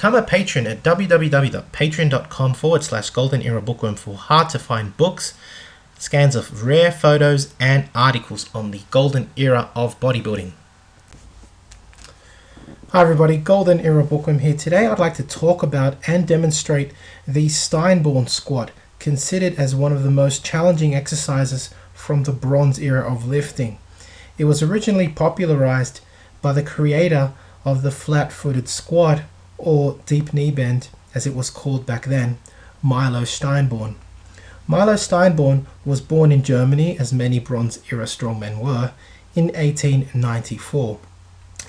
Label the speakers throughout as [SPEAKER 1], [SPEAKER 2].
[SPEAKER 1] Become a patron at www.patreon.com/Golden Era Bookworm for hard to find books, scans of rare photos, and articles on the Golden Era of bodybuilding. Hi everybody, Golden Era Bookworm here. Today I'd like to talk about and demonstrate the Steinborn squat, considered as one of the most challenging exercises from the Bronze Era of lifting. It was originally popularized by the creator of the flat-footed squat, or deep knee bend as it was called back then, Milo Steinborn. Milo Steinborn was born in Germany, as many Bronze Era strongmen were, in 1894.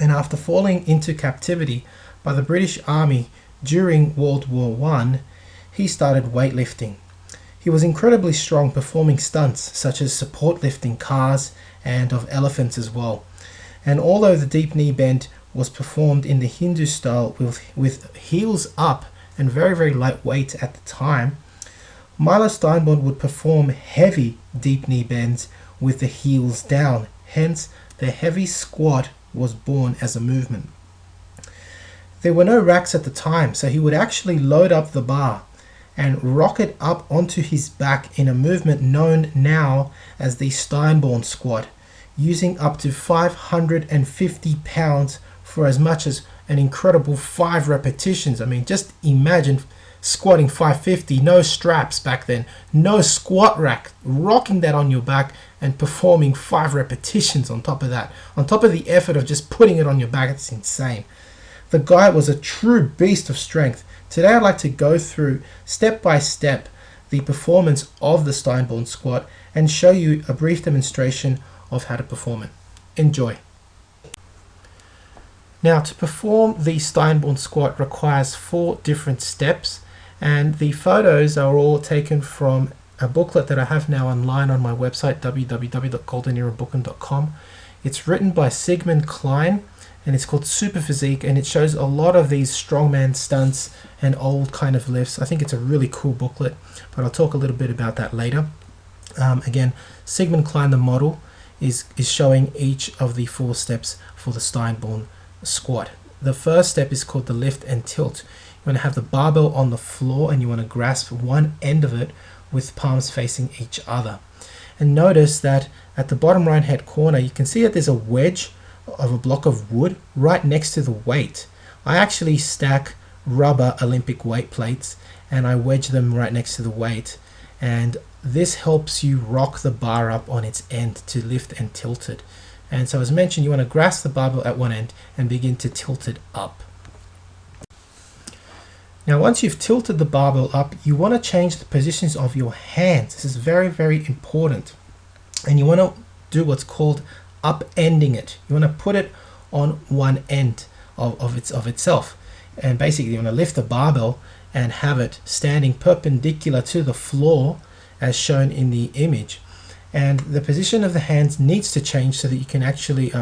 [SPEAKER 1] And after falling into captivity by the British Army during World War I, he started weightlifting. He was incredibly strong, performing stunts such as support lifting cars and of elephants as well. And although the deep knee bend was performed in the Hindu style with heels up and very, very light weight at the time, Milo Steinborn would perform heavy deep knee bends with the heels down. Hence, the heavy squat was born as a movement. There were no racks at the time, so he would actually load up the bar and rock it up onto his back in a movement known now as the Steinborn squat, using up to 550 pounds for as much as an incredible 5 repetitions. I mean, just imagine squatting 550, no straps back then, no squat rack, rocking that on your back and performing 5 repetitions on top of that, on top of the effort of just putting it on your back. It's insane. The guy was a true beast of strength. Today I'd like to go through step by step the performance of the Steinborn squat and show you a brief demonstration of how to perform it. Enjoy. Now, to perform the Steinborn squat requires 4 different steps, and the photos are all taken from a booklet that I have now online on my website, www.goldenerabookworm.com. It's written by Sigmund Klein, and it's called Super Physique, and it shows a lot of these strongman stunts and old kind of lifts. I think it's a really cool booklet, but I'll talk a little bit about that later. Again, Sigmund Klein, the model, is showing each of the 4 steps for the Steinborn squat. The first step is called the lift and tilt. You want to have the barbell on the floor and you want to grasp one end of it with palms facing each other. And notice that at the bottom right hand corner you can see that there's a wedge of a block of wood right next to the weight. I actually stack rubber Olympic weight plates and I wedge them right next to the weight, and this helps you rock the bar up on its end to lift and tilt it. And so, as mentioned, you want to grasp the barbell at one end and begin to tilt it up. Now, once you've tilted the barbell up, you want to change the positions of your hands. This is very, very important. And you want to do what's called upending it. You want to put it on one end of itself. And basically, you want to lift the barbell and have it standing perpendicular to the floor as shown in the image. And the position of the hands needs to change so that you can actually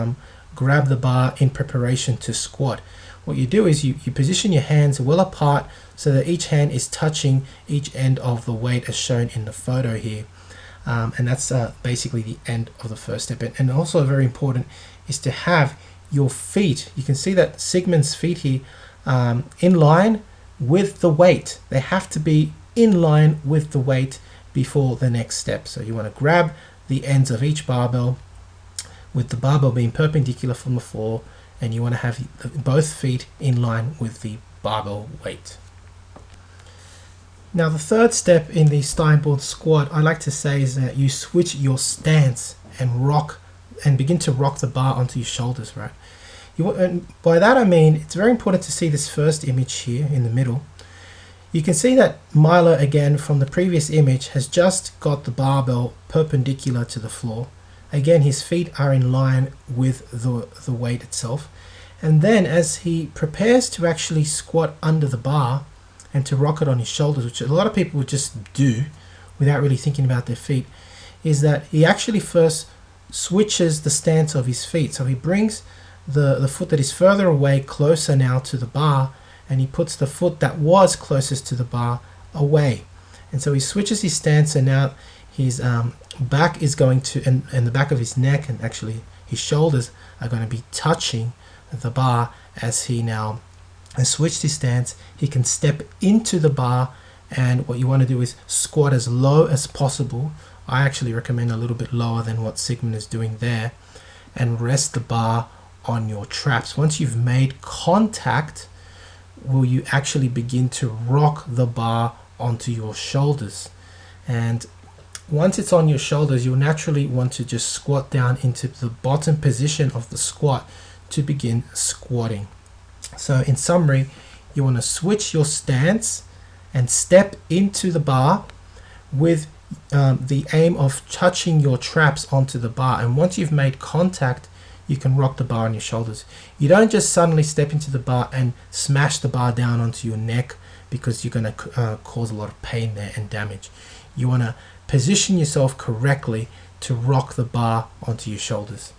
[SPEAKER 1] grab the bar in preparation to squat. What you do is you position your hands well apart so that each hand is touching each end of the weight as shown in the photo here. And that's basically the end of the first step. And also very important is to have your feet, you can see that Sigmund's feet here, in line with the weight. They have to be in line with the weight before the next step. So you want to grab the ends of each barbell with the barbell being perpendicular from the floor, and you want to have both feet in line with the barbell weight. Now, the third step in the Steinborn squat, I like to say, is that you switch your stance and begin to rock the bar onto your shoulders, right? And by that I mean, it's very important to see this first image here in the middle. You can see that Milo, again from the previous image, has just got the barbell perpendicular to the floor. Again, his feet are in line with the weight itself. And then as he prepares to actually squat under the bar and to rock it on his shoulders, which a lot of people would just do without really thinking about their feet, is that he actually first switches the stance of his feet. So he brings the foot that is further away closer now to the bar, and he puts the foot that was closest to the bar away. And so he switches his stance, and now his back is going to, and the back of his neck and actually his shoulders are going to be touching the bar as he now and switched his stance, he can step into the bar, and what you want to do is squat as low as possible. I actually recommend a little bit lower than what Sigmund is doing there, and rest the bar on your traps. Once you've made contact, will you actually begin to rock the bar onto your shoulders. And once it's on your shoulders, you'll naturally want to just squat down into the bottom position of the squat to begin squatting. So in summary, you want to switch your stance and step into the bar with the aim of touching your traps onto the bar. And once you've made contact, you can rock the bar on your shoulders. You don't just suddenly step into the bar and smash the bar down onto your neck, because you're going to cause a lot of pain there and damage. You want to position yourself correctly to rock the bar onto your shoulders.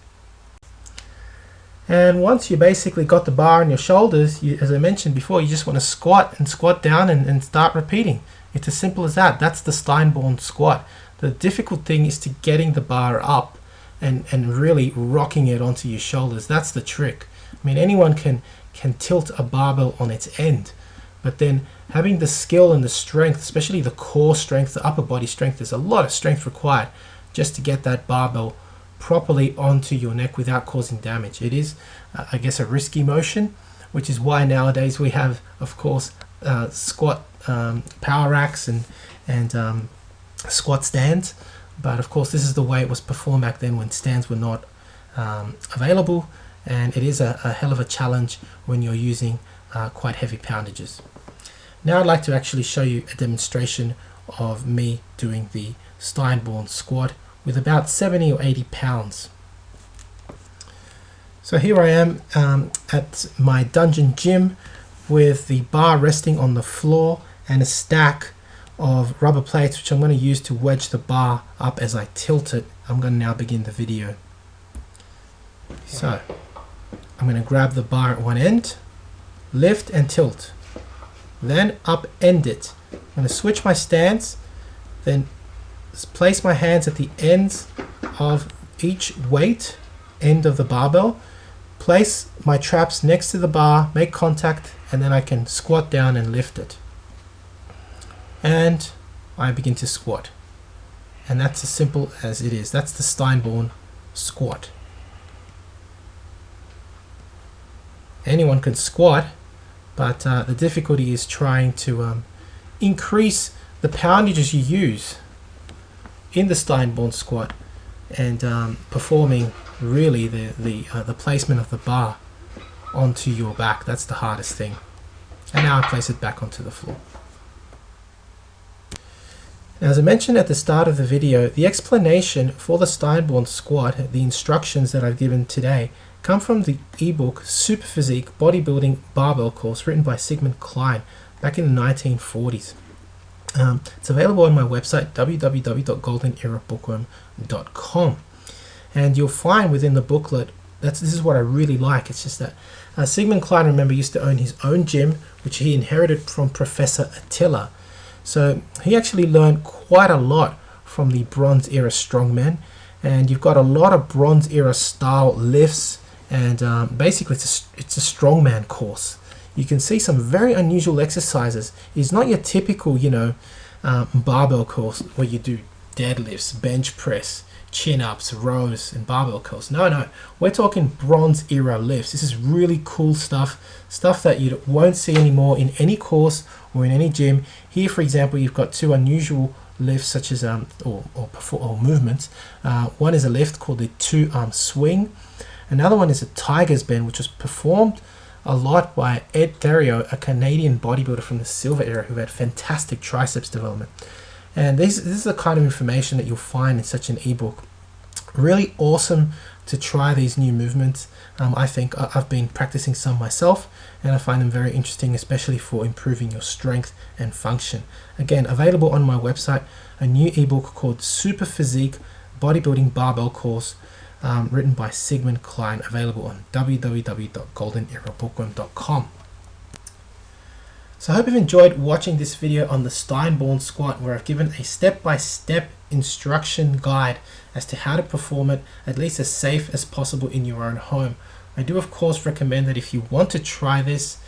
[SPEAKER 1] And once you basically got the bar on your shoulders, as I mentioned before, you just want to squat down and start repeating. It's as simple as that. That's the Steinborn squat. The difficult thing is to getting the bar up and really rocking it onto your shoulders. That's the trick. I mean, anyone can tilt a barbell on its end, but then having the skill and the strength, especially the core strength, the upper body strength, there's a lot of strength required just to get that barbell properly onto your neck without causing damage. It is, I guess, a risky motion, which is why nowadays we have, of course, squat power racks and squat stands. But of course, this is the way it was performed back then when stands were not available, and it is a hell of a challenge when you're using quite heavy poundages. Now I'd like to actually show you a demonstration of me doing the Steinborn squat with about 70 or 80 pounds. So here I am at my dungeon gym with the bar resting on the floor and a stack of rubber plates, which I'm going to use to wedge the bar up as I tilt it. I'm going to now begin the video. So I'm going to grab the bar at one end, lift and tilt, then upend it. I'm going to switch my stance, then place my hands at the ends of each weight end of the barbell, place my traps next to the bar, make contact, and then I can squat down and lift it. And I begin to squat. And that's as simple as it is. That's the Steinborn squat. Anyone can squat, but the difficulty is trying to increase the poundages you use in the Steinborn squat and performing really the placement of the bar onto your back. That's the hardest thing. And now I place it back onto the floor. Now, as I mentioned at the start of the video, the explanation for the Steinborn squat, the instructions that I've given today, come from the ebook Super Physique Bodybuilding Barbell Course written by Sigmund Klein back in the 1940s. It's available on my website www.goldenerabookworm.com, and you'll find within the booklet, this is what I really like. It's just that Sigmund Klein, remember, used to own his own gym, which he inherited from Professor Attila. So he actually learned quite a lot from the Bronze Era strongmen, and you've got a lot of Bronze Era style lifts, and basically it's a strongman course. You can see some very unusual exercises. It's not your typical, barbell course where you do deadlifts, bench press, chin-ups, rows, and barbell curls. No, we're talking Bronze Era lifts. This is really cool stuff that you won't see anymore in any course or in any gym. Here, for example, you've got two unusual lifts, such as or movements. One is a lift called the two-arm swing. Another one is a tiger's bend, which was performed a lot by Ed Theriot, a Canadian bodybuilder from the Silver Era who had fantastic triceps development. And this is the kind of information that you'll find in such an ebook. Really awesome to try these new movements. I think I've been practicing some myself, and I find them very interesting, especially for improving your strength and function. Again, available on my website, a new ebook called Super Physique Bodybuilding Barbell Course, written by Sigmund Klein, available on www.goldenerabookworm.com. So I hope you've enjoyed watching this video on the Steinborn squat, where I've given a step-by-step instruction guide as to how to perform it at least as safe as possible in your own home. I do of course recommend that if you want to try this,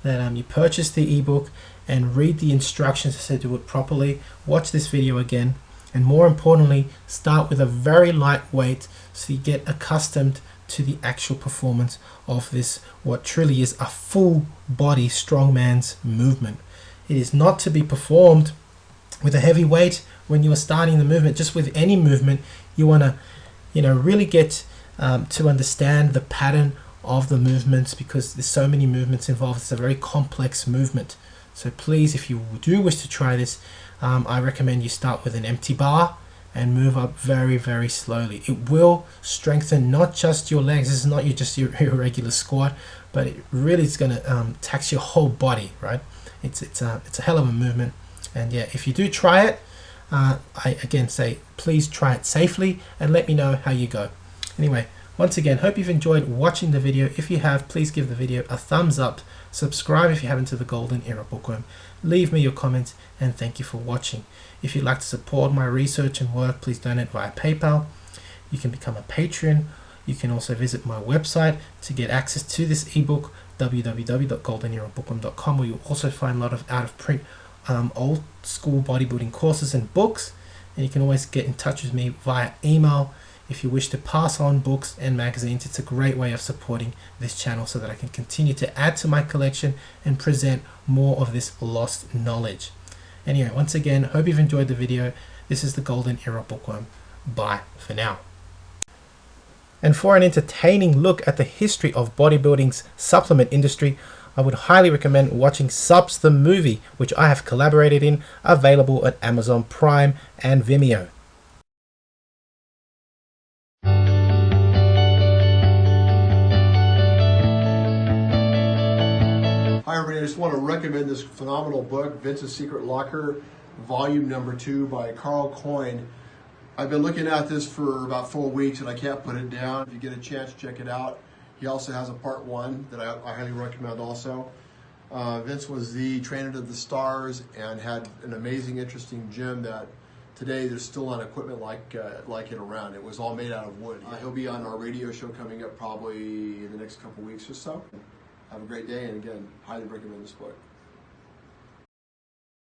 [SPEAKER 1] that you purchase the ebook and read the instructions to do it properly. Watch this video again, and more importantly, start with a very light weight so you get accustomed to the actual performance of this, what truly is a full body strongman's movement. It is not to be performed with a heavy weight when you are starting the movement. Just with any movement, you want to really get to understand the pattern of the movements, because there's so many movements involved. It's a very complex movement. So please, if you do wish to try this, I recommend you start with an empty bar and move up very, very slowly. It will strengthen not just your legs. This is not just your regular squat, but it really is going to tax your whole body, right? It's a hell of a movement. And yeah, if you do try it, I again say, please try it safely and let me know how you go. Anyway, once again, hope you've enjoyed watching the video. If you have, please give the video a thumbs up. Subscribe if you haven't to the Golden Era Bookworm. Leave me your comments, and thank you for watching. If you'd like to support my research and work, please donate via PayPal. You can become a Patreon. You can also visit my website to get access to this ebook, www.goldenerabookworm.com, where you'll also find a lot of out-of-print old school bodybuilding courses and books. And you can always get in touch with me via email if you wish to pass on books and magazines. It's a great way of supporting this channel so that I can continue to add to my collection and present more of this lost knowledge. Anyway, once again, hope you've enjoyed the video. This is the Golden Era Bookworm. Bye for now. And for an entertaining look at the history of bodybuilding's supplement industry, I would highly recommend watching Subs the Movie, which I have collaborated in, available at Amazon Prime and Vimeo.
[SPEAKER 2] Hi everybody, I just want to recommend this phenomenal book, Vince's Secret Locker, volume number 2 by Carl Coyne. I've been looking at this for about 4 weeks and I can't put it down. If you get a chance, check it out. He also has a part 1 that I highly recommend also. Vince was the trainer of the stars and had an amazing, interesting gym that today there's still not equipment like it around. It was all made out of wood. He'll be on our radio show coming up probably in the next couple weeks or so. Have a great day, and again, highly recommend this book.